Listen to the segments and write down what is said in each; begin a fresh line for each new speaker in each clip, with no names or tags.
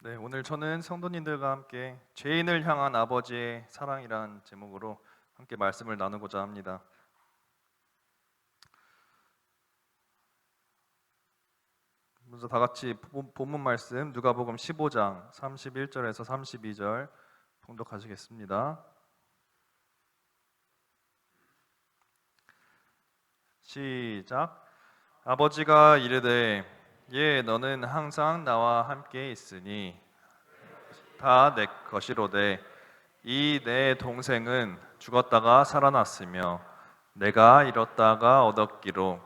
네, 오늘 저는 성도님들과 함께 죄인을 향한 아버지의 사랑이란 제목으로 함께 말씀을 나누고자 합니다. 먼저 다 같이 본문 말씀 누가복음 15장 31절에서 32절 봉독하시겠습니다. 시작. 아버지가 이르되 너는 항상 나와 함께 있으니 다 내 것이로되 이 내 동생은 죽었다가 살아났으며 내가 잃었다가 얻었기로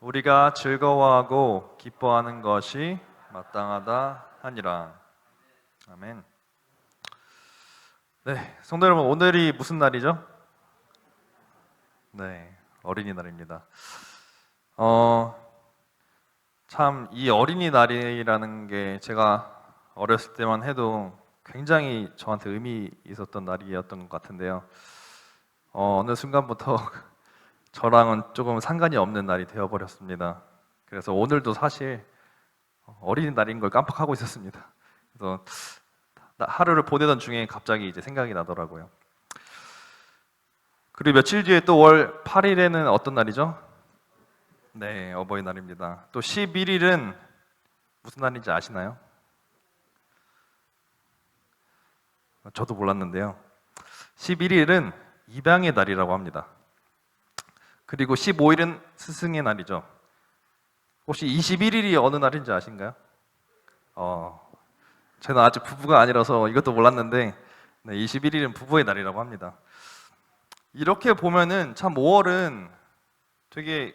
우리가 즐거워하고 기뻐하는 것이 마땅하다 하니라. 아멘. 네, 성도 여러분, 오늘이 무슨 날이죠? 네, 어린이날입니다. 참 이 어린이날이라는 게 제가 어렸을 때만 해도 굉장히 저한테 의미 있었던 날이었던 것 같은데요. 어느 순간부터 저랑은 조금 상관이 없는 날이 되어버렸습니다. 그래서 오늘도 사실 어린이날인 걸 깜빡하고 있었습니다. 그래서 하루를 보내던 중에 갑자기 이제 생각이 나더라고요. 그리고 며칠 뒤에 또 월 8일에는 어떤 날이죠? 네, 어버이날입니다. 또 11일은 무슨 날인지 아시나요? 저도 몰랐는데요. 11일은 입양의 날이라고 합니다. 그리고 15일은 스승의 날이죠. 혹시 21일이 어느 날인지 아신가요? 저는 아직 부부가 아니라서 이것도 몰랐는데 21일은 부부의 날이라고 합니다. 이렇게 보면은 참 5월은 되게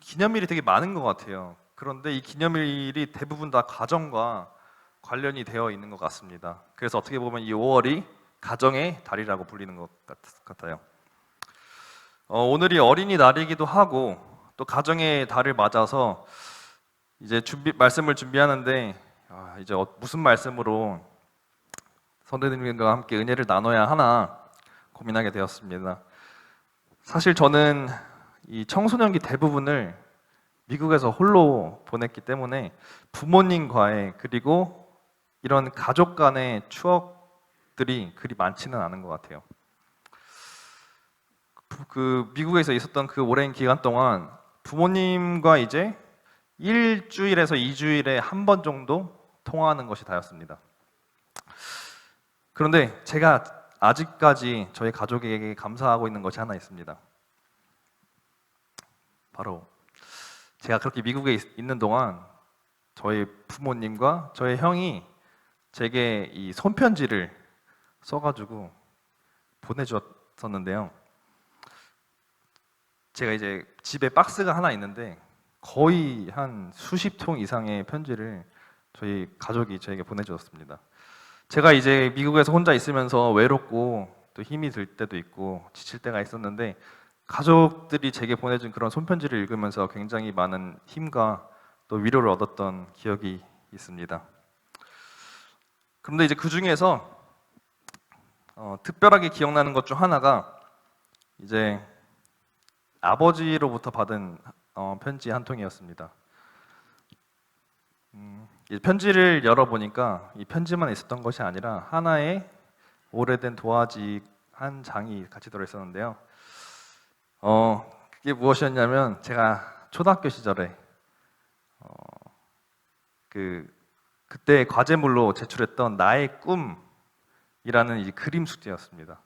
기념일이 되게 많은 것 같아요. 그런데 이 기념일이 대부분 다 가정과 관련이 되어 있는 것 같습니다. 그래서 어떻게 보면 이 5월이 가정의 달이라고 불리는 것 같아요. 오늘이 어린이날이기도 하고 또 가정의 달을 맞아서 이제 말씀을 준비하는데 이제 무슨 말씀으로 성도님과 함께 은혜를 나눠야 하나 고민하게 되었습니다. 사실 저는 이 청소년기 대부분을 미국에서 홀로 보냈기 때문에 부모님과의 그리고 이런 가족 간의 추억들이 그리 많지는 않은 것 같아요. 그 미국에서 있었던 그 오랜 기간 동안 부모님과 이제 일주일에서 2주일에 한 번 정도 통화하는 것이 다였습니다. 그런데 제가 아직까지 저희 가족에게 감사하고 있는 것이 하나 있습니다. 바로 제가 그렇게 미국에 있는 동안 저희 부모님과 저희 형이 제게 이 손편지를 써가지고 보내주었었는데요. 제가 이제 집에 박스가 하나 있는데 거의 한 수십 통 이상의 편지를 저희 가족이 저에게 보내주었습니다. 제가 이제 미국에서 혼자 있으면서 외롭고 또 힘이 들 때도 있고 지칠 때가 있었는데 가족들이 제게 보내준 그런 손편지를 읽으면서 굉장히 많은 힘과 또 위로를 얻었던 기억이 있습니다. 그런데 이제 그 중에서 특별하게 기억나는 것 중 하나가 이제 아버지로부터 받은 편지 한 통이었습니다. 이 편지를 열어보니까 이 편지만 있었던 것이 아니라 하나의 오래된 도화지 한 장이 같이 들어있었는데요. 그게 무엇이었냐면 제가 초등학교 시절에 그때 과제물로 제출했던 나의 꿈이라는 이 그림 숙제였습니다.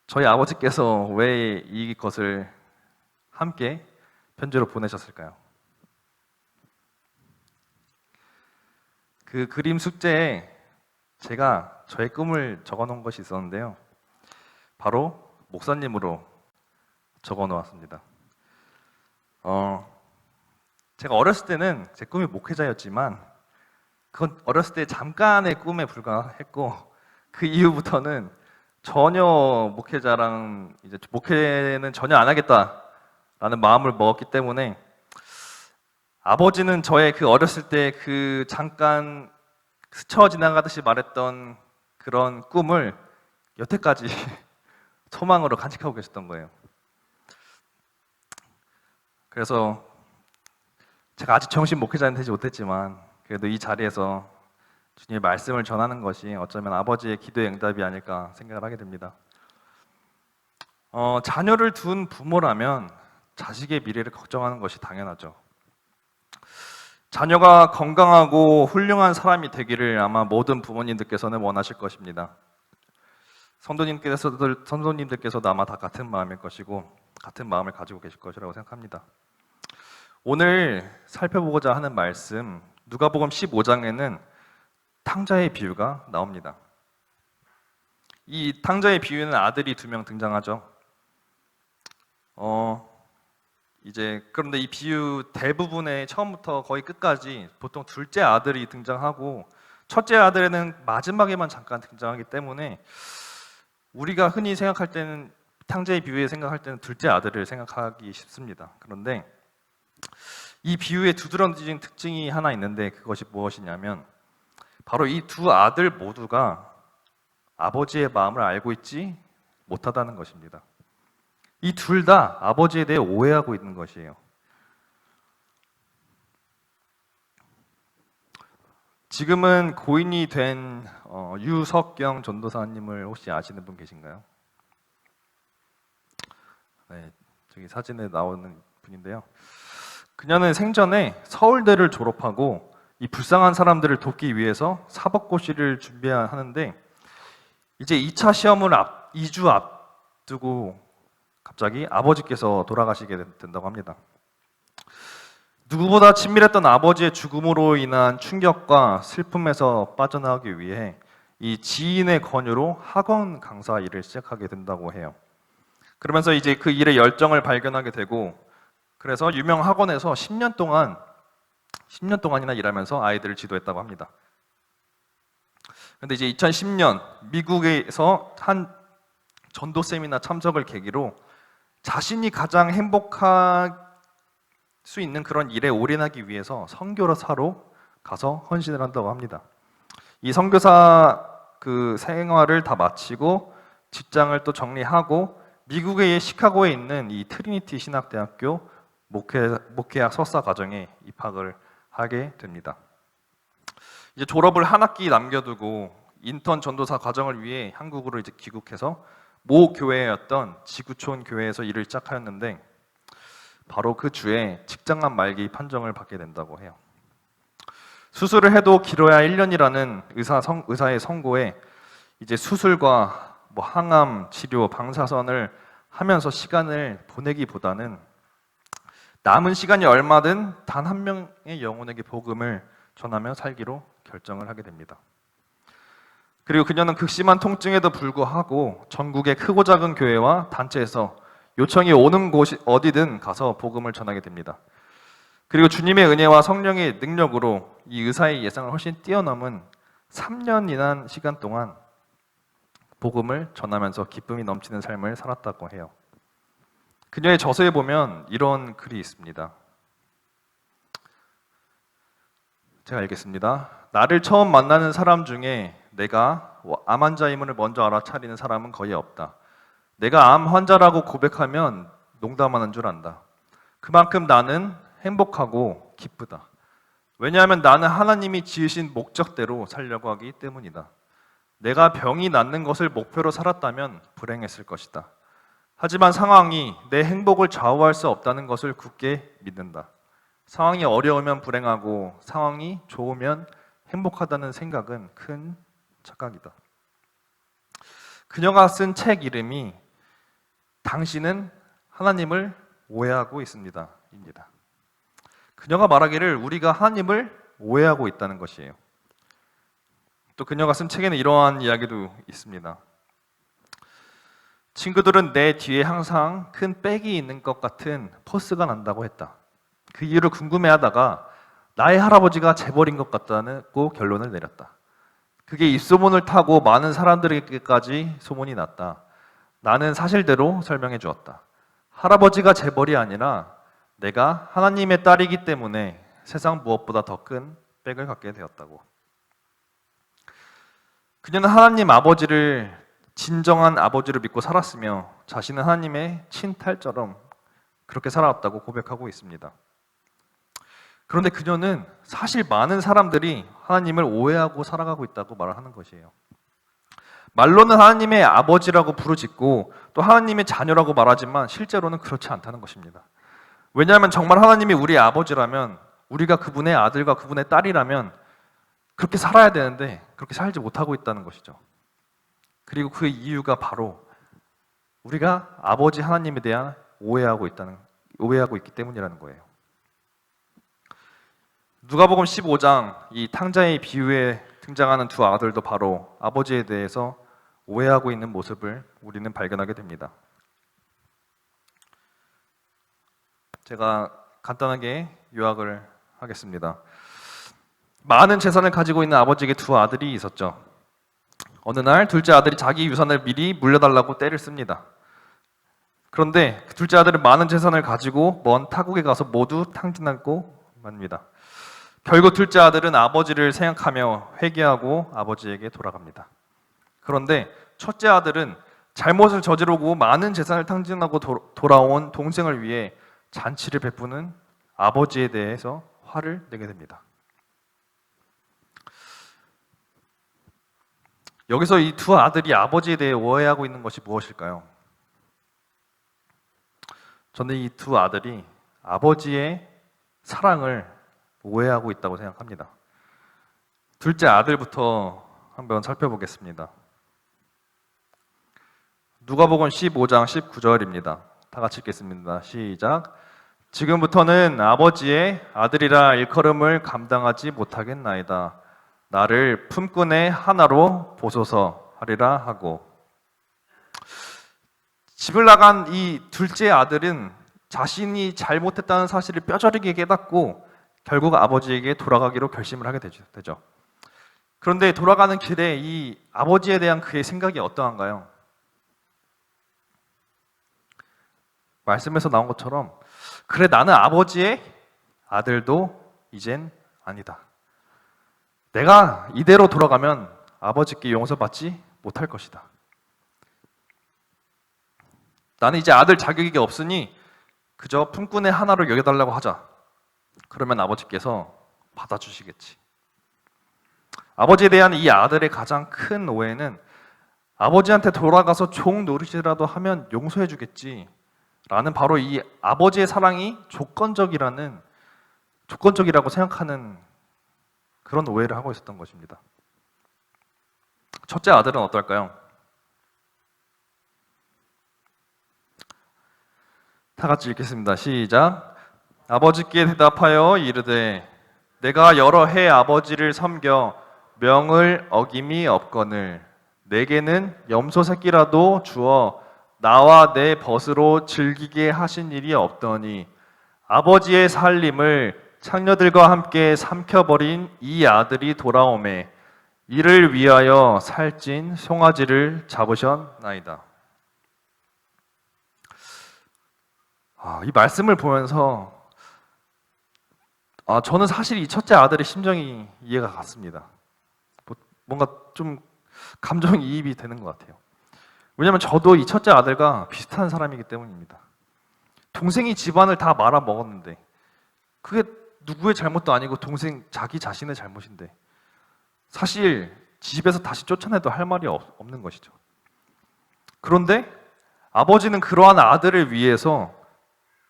저희 아버지께서 왜 이것을 함께 편지로 보내셨을까요? 그 그림 숙제에 제가 저의 꿈을 적어놓은 것이 있었는데요. 바로 목사님으로 적어놓았습니다. 제가 어렸을 때는 제 꿈이 목회자였지만 그건 어렸을 때 잠깐의 꿈에 불과했고 그 이후부터는 전혀 목회자랑 이제 목회는 전혀 안 하겠다라는 마음을 먹었기 때문에 아버지는 저의 그 어렸을 때 그 잠깐 스쳐 지나가듯이 말했던 그런 꿈을 여태까지 소망으로 간직하고 계셨던 거예요. 그래서 제가 아직 정식 목회자는 되지 못했지만 그래도 이 자리에서 주님의 말씀을 전하는 것이 어쩌면 아버지의 기도의 응답이 아닐까 생각을 하게 됩니다. 자녀를 둔 부모라면 자식의 미래를 걱정하는 것이 당연하죠. 자녀가 건강하고 훌륭한 사람이 되기를 아마 모든 부모님들께서는 원하실 것입니다. 성도님들께서도 아마 다 같은 마음일 것이고 같은 마음을 가지고 계실 것이라고 생각합니다. 오늘 살펴보고자 하는 말씀 누가복음 15장에는 탕자의 비유가 나옵니다. 이 탕자의 비유는 아들이 2명 등장하죠. 그런데 이 비유 대부분의 처음부터 거의 끝까지 보통 둘째 아들이 등장하고 첫째 아들에는 마지막에만 잠깐 등장하기 때문에 우리가 흔히 생각할 때는 탕자의 비유에 생각할 때는 둘째 아들을 생각하기 쉽습니다. 그런데 이 비유의 두드러진 특징이 하나 있는데 그것이 무엇이냐면 바로 이 두 아들 모두가 아버지의 마음을 알고 있지 못하다는 것입니다. 이 둘 다 아버지에 대해 오해하고 있는 것이에요. 지금은 고인이 된 유석경 전도사님을 혹시 아시는 분 계신가요? 네, 저기 사진에 나오는 분인데요. 그녀는 생전에 서울대를 졸업하고 이 불쌍한 사람들을 돕기 위해서 사법고시를 준비하는데 이제 2차 시험을 2주 앞두고 갑자기 아버지께서 돌아가시게 된다고 합니다. 누구보다 친밀했던 아버지의 죽음으로 인한 충격과 슬픔에서 빠져나오기 위해 이 지인의 권유로 학원 강사 일을 시작하게 된다고 해요. 그러면서 이제 그 일에 열정을 발견하게 되고 그래서 유명 학원에서 10년 동안이나 일하면서 아이들을 지도했다고 합니다. 그런데 이제 2010년 미국에서 한 전도 세미나 참석을 계기로 자신이 가장 행복할 수 있는 그런 일에 올인하기 위해서 선교사로 가서 헌신을 한다고 합니다. 이 선교사 그 생활을 다 마치고 직장을 또 정리하고 미국의 시카고에 있는 이 트리니티 신학대학교 목회학 석사 과정에 입학을 하게 됩니다. 이제 졸업을 한 학기 남겨두고 인턴 전도사 과정을 위해 한국으로 이제 귀국해서 모 교회였던 지구촌 교회에서 일을 시작하였는데 바로 그 주에 직장암 말기 판정을 받게 된다고 해요. 수술을 해도 길어야 1년이라는 의사의 선고에 이제 수술과 항암 치료, 방사선을 하면서 시간을 보내기보다는 남은 시간이 얼마든 단 한 명의 영혼에게 복음을 전하며 살기로 결정을 하게 됩니다. 그리고 그녀는 극심한 통증에도 불구하고 전국의 크고 작은 교회와 단체에서 요청이 오는 곳이 어디든 가서 복음을 전하게 됩니다. 그리고 주님의 은혜와 성령의 능력으로 이 의사의 예상을 훨씬 뛰어넘은 3년이나 시간 동안 복음을 전하면서 기쁨이 넘치는 삶을 살았다고 해요. 그녀의 저서에 보면 이런 글이 있습니다. 제가 읽겠습니다. 나를 처음 만나는 사람 중에 내가 암 환자임을 먼저 알아차리는 사람은 거의 없다. 내가 암 환자라고 고백하면 농담하는 줄 안다. 그만큼 나는 행복하고 기쁘다. 왜냐하면 나는 하나님이 지으신 목적대로 살려고 하기 때문이다. 내가 병이 낫는 것을 목표로 살았다면 불행했을 것이다. 하지만 상황이 내 행복을 좌우할 수 없다는 것을 굳게 믿는다. 상황이 어려우면 불행하고 상황이 좋으면 행복하다는 생각은 큰 착각이다. 그녀가 쓴 책 이름이 당신은 하나님을 오해하고 있습니다. 입니다. 그녀가 말하기를 우리가 하나님을 오해하고 있다는 것이에요. 또 그녀가 쓴 책에는 이러한 이야기도 있습니다. 친구들은 내 뒤에 항상 큰 백이 있는 것 같은 포스가 난다고 했다. 그 이유를 궁금해하다가 나의 할아버지가 재벌인 것 같다고 결론을 내렸다. 그게 입소문을 타고 많은 사람들에게까지 소문이 났다. 나는 사실대로 설명해 주었다. 할아버지가 재벌이 아니라 내가 하나님의 딸이기 때문에 세상 무엇보다 더 큰 백을 갖게 되었다고. 그녀는 하나님 아버지를 진정한 아버지로 믿고 살았으며 자신은 하나님의 친딸처럼 그렇게 살아왔다고 고백하고 있습니다. 그런데 그녀는 사실 많은 사람들이 하나님을 오해하고 살아가고 있다고 말을 하는 것이에요. 말로는 하나님의 아버지라고 부르짖고 또 하나님의 자녀라고 말하지만 실제로는 그렇지 않다는 것입니다. 왜냐하면 정말 하나님이 우리의 아버지라면, 우리가 그분의 아들과 그분의 딸이라면 그렇게 살아야 되는데 그렇게 살지 못하고 있다는 것이죠. 그리고 그 이유가 바로 우리가 아버지 하나님에 대한 오해하고 있기 때문이라는 거예요. 누가복음 15장 이 탕자의 비유에 등장하는 두 아들도 바로 아버지에 대해서 오해하고 있는 모습을 우리는 발견하게 됩니다. 제가 간단하게 요약을 하겠습니다. 많은 재산을 가지고 있는 아버지에게 두 아들이 있었죠. 어느 날 둘째 아들이 자기 유산을 미리 물려달라고 떼를 씁니다. 그런데 그 둘째 아들은 많은 재산을 가지고 먼 타국에 가서 모두 탕진하고 맙니다. 결국 둘째 아들은 아버지를 생각하며 회개하고 아버지에게 돌아갑니다. 그런데 첫째 아들은 잘못을 저지르고 많은 재산을 탕진하고 돌아온 동생을 위해 잔치를 베푸는 아버지에 대해서 화를 내게 됩니다. 여기서 이 두 아들이 아버지에 대해 오해하고 있는 것이 무엇일까요? 저는 이 두 아들이 아버지의 사랑을 오해하고 있다고 생각합니다. 둘째 아들부터 한번 살펴보겠습니다. 누가복음 15장 19절입니다. 다 같이 읽겠습니다. 시작. 지금부터는 아버지의 아들이라 일컬음을 감당하지 못하겠나이다. 나를 품꾼의 하나로 보소서 하리라 하고. 집을 나간 이 둘째 아들은 자신이 잘못했다는 사실을 뼈저리게 깨닫고 결국 아버지에게 돌아가기로 결심을 하게 되죠. 그런데 돌아가는 길에 이 아버지에 대한 그의 생각이 어떠한가요? 말씀에서 나온 것처럼 그래, 나는 아버지의 아들도 이젠 아니다. 내가 이대로 돌아가면 아버지께 용서받지 못할 것이다. 나는 이제 아들 자격이 없으니 그저 품꾼의 하나로 여겨달라고 하자. 그러면 아버지께서 받아주시겠지. 아버지에 대한 이 아들의 가장 큰 오해는 아버지한테 돌아가서 종 노릇이라도 하면 용서해 주겠지 라는 바로 이 아버지의 사랑이 조건적이라고 생각하는 그런 오해를 하고 있었던 것입니다. 첫째 아들은 어떨까요? 다 같이 읽겠습니다. 시작. 아버지께 대답하여 이르되 내가 여러 해 아버지를 섬겨 명을 어김이 없거늘 내게는 염소 새끼라도 주어 나와 내 벗으로 즐기게 하신 일이 없더니 아버지의 살림을 창녀들과 함께 삼켜버린 이 아들이 돌아오매 이를 위하여 살찐 송아지를 잡으셨나이다. 이 말씀을 보면서 저는 사실 이 첫째 아들의 심정이 이해가 갔습니다. 뭔가 좀 감정이입이 되는 것 같아요. 왜냐하면 저도 이 첫째 아들과 비슷한 사람이기 때문입니다. 동생이 집안을 다 말아먹었는데 그게 누구의 잘못도 아니고 자기 자신의 잘못인데 사실 집에서 다시 쫓아내도 할 말이 없는 것이죠. 그런데 아버지는 그러한 아들을 위해서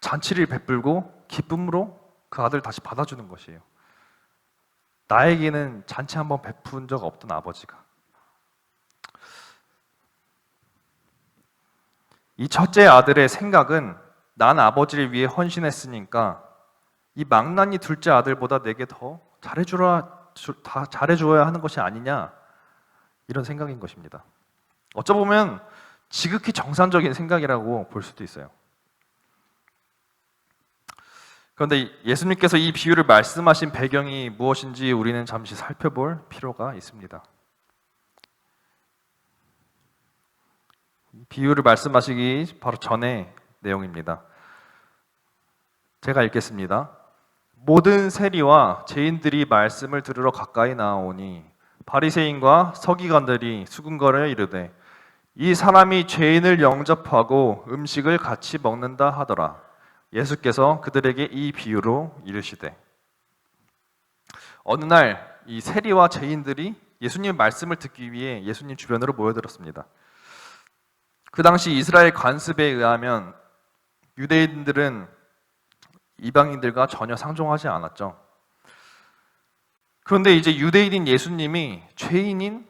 잔치를 베풀고 기쁨으로 그 아들을 다시 받아주는 것이에요. 나에게는 잔치 한번 베푼 적 없던 아버지가. 이 첫째 아들의 생각은 난 아버지를 위해 헌신했으니까 이 망나니 둘째 아들보다 내게 더 잘해줘야 하는 것이 아니냐 이런 생각인 것입니다. 어쩌보면 지극히 정상적인 생각이라고 볼 수도 있어요. 그런데 예수님께서 이 비유를 말씀하신 배경이 무엇인지 우리는 잠시 살펴볼 필요가 있습니다. 비유를 말씀하시기 바로 전의 내용입니다. 제가 읽겠습니다. 모든 세리와 죄인들이 말씀을 들으러 가까이 나아오니 바리새인과 서기관들이 수군거려 이르되 이 사람이 죄인을 영접하고 음식을 같이 먹는다 하더라. 예수께서 그들에게 이 비유로 이르시되. 어느 날 이 세리와 죄인들이 예수님의 말씀을 듣기 위해 예수님 주변으로 모여들었습니다. 그 당시 이스라엘 관습에 의하면 유대인들은 이방인들과 전혀 상종하지 않았죠. 그런데 이제 유대인인 예수님이 죄인인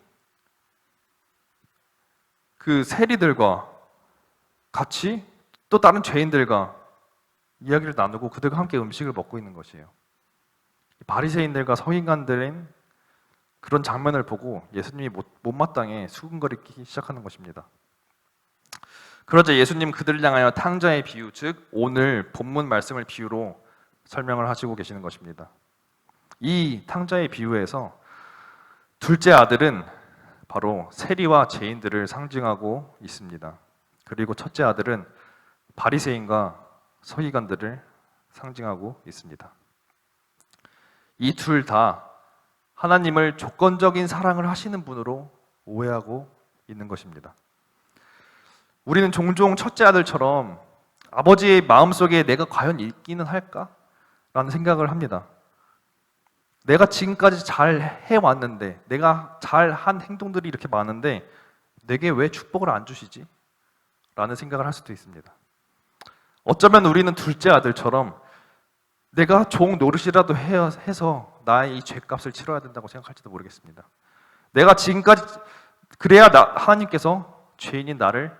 그 세리들과 같이 또 다른 죄인들과 이야기를 나누고 그들과 함께 음식을 먹고 있는 것이에요. 바리새인들과 서기관들인 그런 장면을 보고 예수님이 못마땅해 수군거리기 시작하는 것입니다. 그러자 예수님 그들을 향하여 탕자의 비유, 즉 오늘 본문 말씀을 비유로 설명을 하시고 계시는 것입니다. 이 탕자의 비유에서 둘째 아들은 바로 세리와 죄인들을 상징하고 있습니다. 그리고 첫째 아들은 바리새인과 서기관들을 상징하고 있습니다. 이 둘 다 하나님을 조건적인 사랑을 하시는 분으로 오해하고 있는 것입니다. 우리는 종종 첫째 아들처럼 아버지의 마음속에 내가 과연 있기는 할까? 라는 생각을 합니다. 내가 지금까지 잘 해왔는데, 내가 잘한 행동들이 이렇게 많은데 내게 왜 축복을 안 주시지? 라는 생각을 할 수도 있습니다. 어쩌면 우리는 둘째 아들처럼 내가 종 노릇이라도 해서 나의 이 죄값을 치러야 된다고 생각할지도 모르겠습니다. 내가 지금까지 그래야 하나님께서 죄인인 나를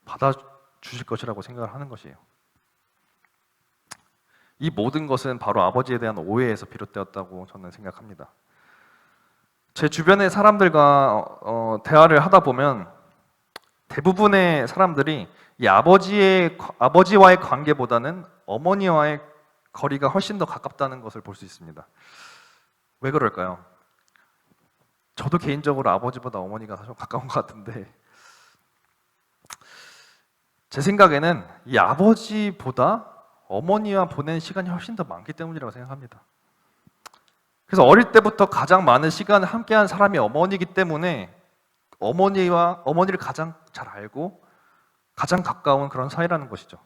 받아주실 것이라고 생각을 하는 것이에요. 이 모든 것은 바로 아버지에 대한 오해에서 비롯되었다고 저는 생각합니다. 제 주변의 사람들과 대화를 하다 보면 대부분의 사람들이 이 아버지와의 관계보다는 어머니와의 거리가 훨씬 더 가깝다는 것을 볼 수 있습니다. 왜 그럴까요? 저도 개인적으로 아버지보다 어머니가 좀 가까운 것 같은데, 제 생각에는 이 아버지보다 어머니와 보낸 시간이 훨씬 더 많기 때문이라고 생각합니다. 그래서 어릴 때부터 가장 많은 시간을 함께한 사람이 어머니이기 때문에 어머니를 가장 잘 알고 가장 가까운 그런 사이라는 것이죠.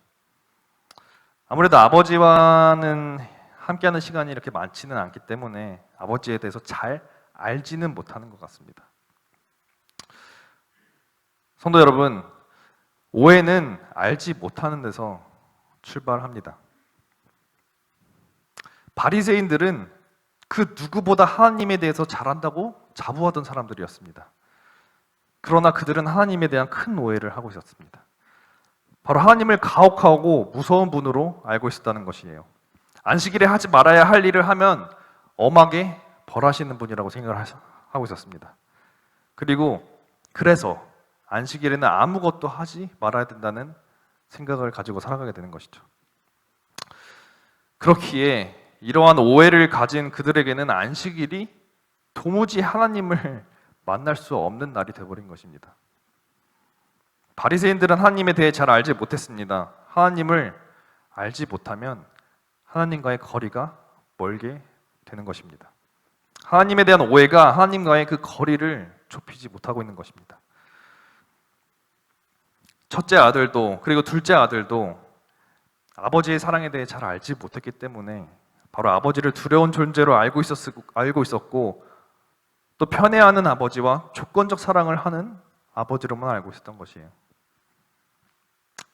아무래도 아버지와는 함께하는 시간이 이렇게 많지는 않기 때문에 아버지에 대해서 잘 알지는 못하는 것 같습니다. 성도 여러분, 오해는 알지 못하는 데서 출발합니다. 바리새인들은 그 누구보다 하나님에 대해서 잘 안다고 자부하던 사람들이었습니다. 그러나 그들은 하나님에 대한 큰 오해를 하고 있었습니다. 바로 하나님을 가혹하고 무서운 분으로 알고 있었다는 것이에요. 안식일에 하지 말아야 할 일을 하면 엄하게 벌하시는 분이라고 생각을 하고 있었습니다. 그리고 그래서 안식일에는 아무것도 하지 말아야 된다는 생각을 가지고 살아가게 되는 것이죠. 그렇기에 이러한 오해를 가진 그들에게는 안식일이 도무지 하나님을 만날 수 없는 날이 되어버린 것입니다. 바리새인들은 하나님에 대해 잘 알지 못했습니다. 하나님을 알지 못하면 하나님과의 거리가 멀게 되는 것입니다. 하나님에 대한 오해가 하나님과의 그 거리를 좁히지 못하고 있는 것입니다. 첫째 아들도 그리고 둘째 아들도 아버지의 사랑에 대해 잘 알지 못했기 때문에 바로 아버지를 두려운 존재로 알고 있었고 또 편애하는 아버지와 조건적 사랑을 하는 아버지로만 알고 있었던 것이에요.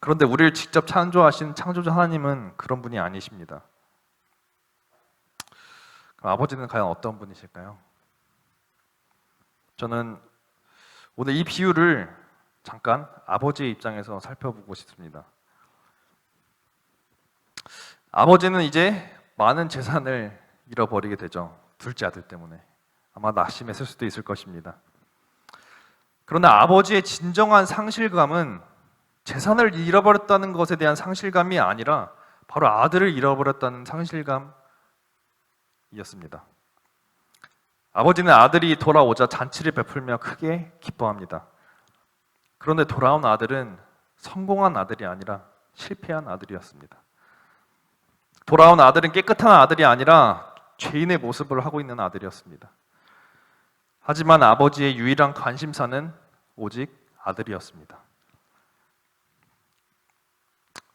그런데 우리를 직접 창조하신 창조자 하나님은 그런 분이 아니십니다. 그럼 아버지는 과연 어떤 분이실까요? 저는 오늘 이 비유를 잠깐 아버지의 입장에서 살펴보고 싶습니다. 아버지는 이제 많은 재산을 잃어버리게 되죠. 둘째 아들 때문에. 아마 낙심했을 수도 있을 것입니다. 그러나 아버지의 진정한 상실감은 재산을 잃어버렸다는 것에 대한 상실감이 아니라 바로 아들을 잃어버렸다는 상실감이었습니다. 아버지는 아들이 돌아오자 잔치를 베풀며 크게 기뻐합니다. 그런데 돌아온 아들은 성공한 아들이 아니라 실패한 아들이었습니다. 돌아온 아들은 깨끗한 아들이 아니라 죄인의 모습을 하고 있는 아들이었습니다. 하지만 아버지의 유일한 관심사는 오직 아들이었습니다.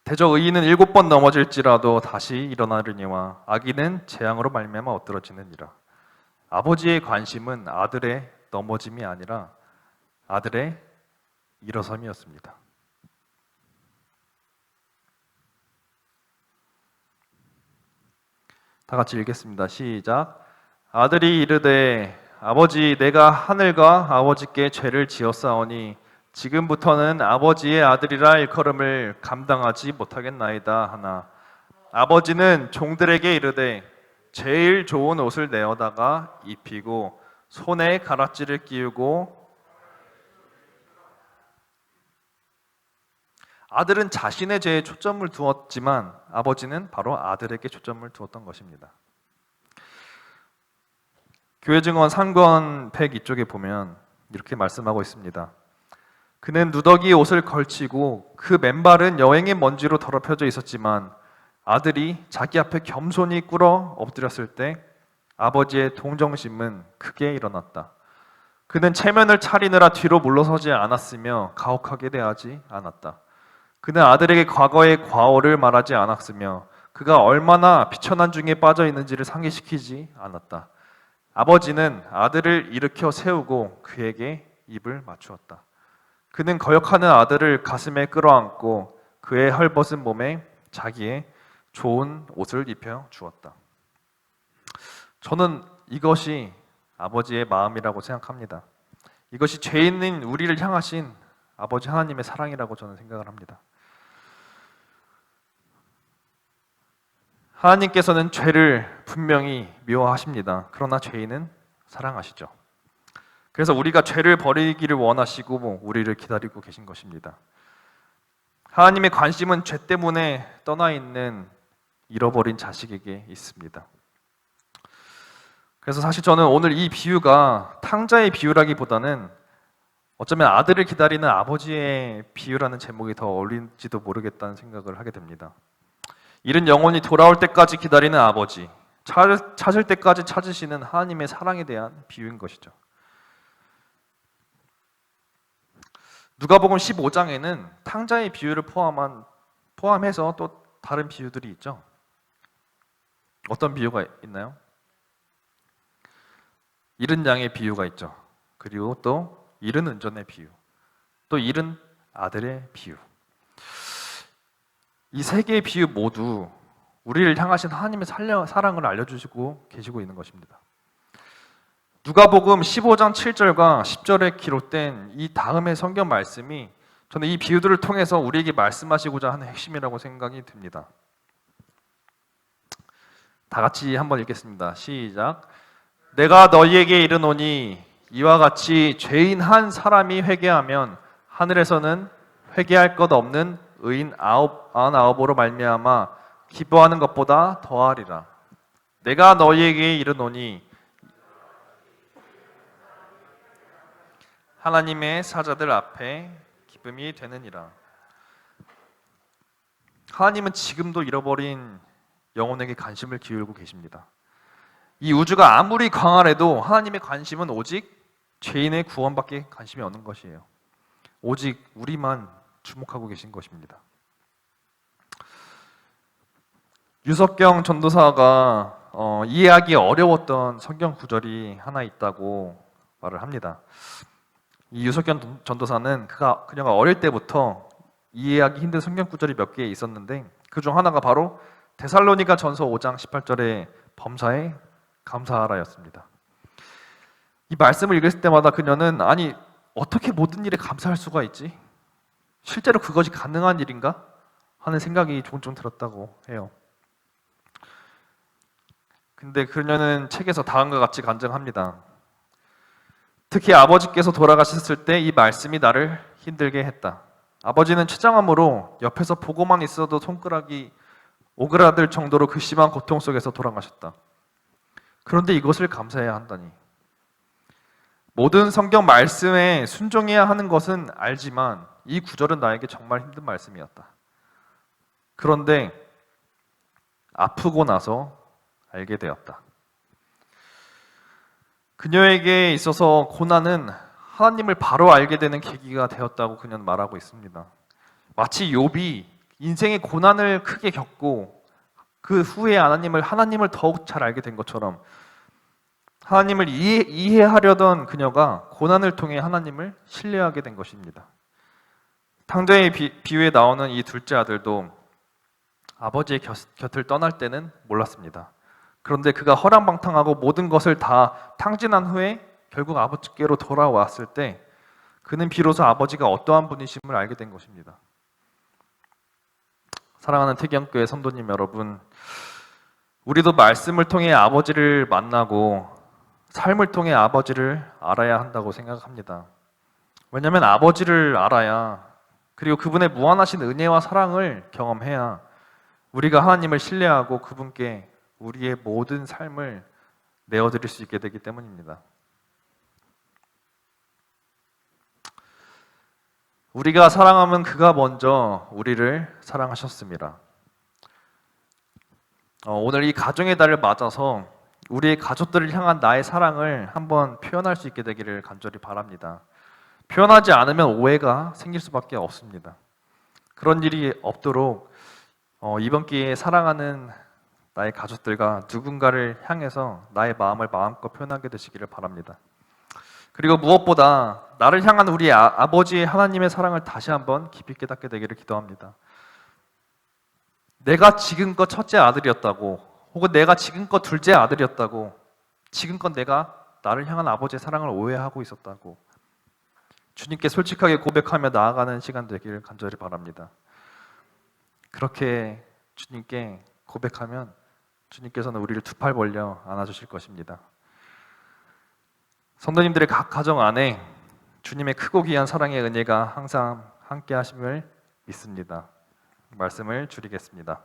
대저 의인은 7번 넘어질지라도 다시 일어나려니와 악인은 재앙으로 말미암아 엎드러지느니라. 아버지의 관심은 아들의 넘어짐이 아니라 아들의 일어섬이었습니다. 다 같이 읽겠습니다. 시작. 아들이 이르되 아버지, 내가 하늘과 아버지께 죄를 지었사오니 지금부터는 아버지의 아들이라 일컬음을 감당하지 못하겠나이다 하나, 아버지는 종들에게 이르되 제일 좋은 옷을 내어다가 입히고 손에 가락지를 끼우고, 아들은 자신의 죄에 초점을 두었지만 아버지는 바로 아들에게 초점을 두었던 것입니다. 교회 증언 3권 102쪽에 보면 이렇게 말씀하고 있습니다. 그는 누더기 옷을 걸치고 그 맨발은 여행의 먼지로 더럽혀져 있었지만 아들이 자기 앞에 겸손히 꿇어 엎드렸을 때 아버지의 동정심은 크게 일어났다. 그는 체면을 차리느라 뒤로 물러서지 않았으며 가혹하게 대하지 않았다. 그는 아들에게 과거의 과오를 말하지 않았으며 그가 얼마나 비천한 중에 빠져 있는지를 상기시키지 않았다. 아버지는 아들을 일으켜 세우고 그에게 입을 맞추었다. 그는 거역하는 아들을 가슴에 끌어안고 그의 헐벗은 몸에 자기의 좋은 옷을 입혀 주었다. 저는 이것이 아버지의 마음이라고 생각합니다. 이것이 죄 있는 우리를 향하신 아버지 하나님의 사랑이라고 저는 생각을 합니다. 하나님께서는 죄를 분명히 미워하십니다. 그러나 죄인은 사랑하시죠. 그래서 우리가 죄를 버리기를 원하시고 우리를 기다리고 계신 것입니다. 하나님의 관심은 죄 때문에 떠나 있는 잃어버린 자식에게 있습니다. 그래서 사실 저는 오늘 이 비유가 탕자의 비유라기보다는 어쩌면 아들을 기다리는 아버지의 비유라는 제목이 더 어울릴지도 모르겠다는 생각을 하게 됩니다. 잃은 영혼이 돌아올 때까지 기다리는 아버지, 찾을 때까지 찾으시는 하나님의 사랑에 대한 비유인 것이죠. 누가복음 15장에는 탕자의 비유를 포함해서 또 다른 비유들이 있죠. 어떤 비유가 있나요? 잃은 양의 비유가 있죠. 그리고 또 잃은 은전의 비유, 또 잃은 아들의 비유. 이 세 개의 비유 모두 우리를 향하신 하나님의 사랑을 알려주시고 계시고 있는 것입니다. 누가복음 15장 7절과 10절에 기록된 이 다음의 성경 말씀이 저는 이 비유들을 통해서 우리에게 말씀하시고자 하는 핵심이라고 생각이 듭니다. 다 같이 한번 읽겠습니다. 시작. 내가 너희에게 이르노니 이와 같이 죄인 한 사람이 회개하면 하늘에서는 회개할 것 없는 의인 99으로 말미암아 기뻐하는 것보다 더하리라. 내가 너희에게 이르노니 하나님의 사자들 앞에 기쁨이 되느니라. 하나님은 지금도 잃어버린 영혼에게 관심을 기울이고 계십니다. 이 우주가 아무리 광활해도 하나님의 관심은 오직 죄인의 구원밖에 관심이 없는 것이에요. 오직 우리만 주목하고 계신 것입니다. 유석경 전도사가 이해하기 어려웠던 성경 구절이 하나 있다고 말을 합니다. 이 유석경 전도사는 그녀가 어릴 때부터 이해하기 힘든 성경 구절이 몇 개 있었는데 그 중 하나가 바로 데살로니가 전서 5장 18절의 범사에 감사하라였습니다. 이 말씀을 읽을 때마다 그녀는 아니 어떻게 모든 일에 감사할 수가 있지? 실제로 그것이 가능한 일인가? 하는 생각이 종종 들었다고 해요. 근데 그녀는 책에서 다음과 같이 간증합니다. 특히 아버지께서 돌아가셨을 때 이 말씀이 나를 힘들게 했다. 아버지는 췌장암으로 옆에서 보고만 있어도 손가락이 오그라들 정도로 그 심한 고통 속에서 돌아가셨다. 그런데 이것을 감사해야 한다니. 모든 성경 말씀에 순종해야 하는 것은 알지만 이 구절은 나에게 정말 힘든 말씀이었다. 그런데 아프고 나서 알게 되었다. 그녀에게 있어서 고난은 하나님을 바로 알게 되는 계기가 되었다고 그녀는 말하고 있습니다. 마치 욥이 인생의 고난을 크게 겪고 그 후에 하나님을 더욱 잘 알게 된 것처럼 하나님을 이해하려던 그녀가 고난을 통해 하나님을 신뢰하게 된 것입니다. 탕자의 비유에 나오는 이 둘째 아들도 아버지의 곁을 떠날 때는 몰랐습니다. 그런데 그가 허랑방탕하고 모든 것을 다 탕진한 후에 결국 아버지께로 돌아왔을 때 그는 비로소 아버지가 어떠한 분이심을 알게 된 것입니다. 사랑하는 태기영교회 성도님 여러분, 우리도 말씀을 통해 아버지를 만나고 삶을 통해 아버지를 알아야 한다고 생각합니다. 왜냐하면 아버지를 알아야, 그리고 그분의 무한하신 은혜와 사랑을 경험해야 우리가 하나님을 신뢰하고 그분께 우리의 모든 삶을 내어드릴 수 있게 되기 때문입니다. 우리가 사랑하면 그가 먼저 우리를 사랑하셨습니다. 오늘 이 가정의 달을 맞아서 우리의 가족들을 향한 나의 사랑을 한번 표현할 수 있게 되기를 간절히 바랍니다. 표현하지 않으면 오해가 생길 수밖에 없습니다. 그런 일이 없도록 이번 기회에 사랑하는 나의 가족들과 누군가를 향해서 나의 마음을 마음껏 표현하게 되시기를 바랍니다. 그리고 무엇보다 나를 향한 우리 아버지의 하나님의 사랑을 다시 한번 깊이 깨닫게 되기를 기도합니다. 내가 지금껏 첫째 아들이었다고, 혹은 내가 지금껏 둘째 아들이었다고, 지금껏 내가 나를 향한 아버지의 사랑을 오해하고 있었다고 주님께 솔직하게 고백하며 나아가는 시간 되기를 간절히 바랍니다. 그렇게 주님께 고백하면 주님께서는 우리를 두 팔 벌려 안아주실 것입니다. 성도님들의 각 가정 안에 주님의 크고 귀한 사랑의 은혜가 항상 함께 하심을 믿습니다. 말씀을 줄이겠습니다.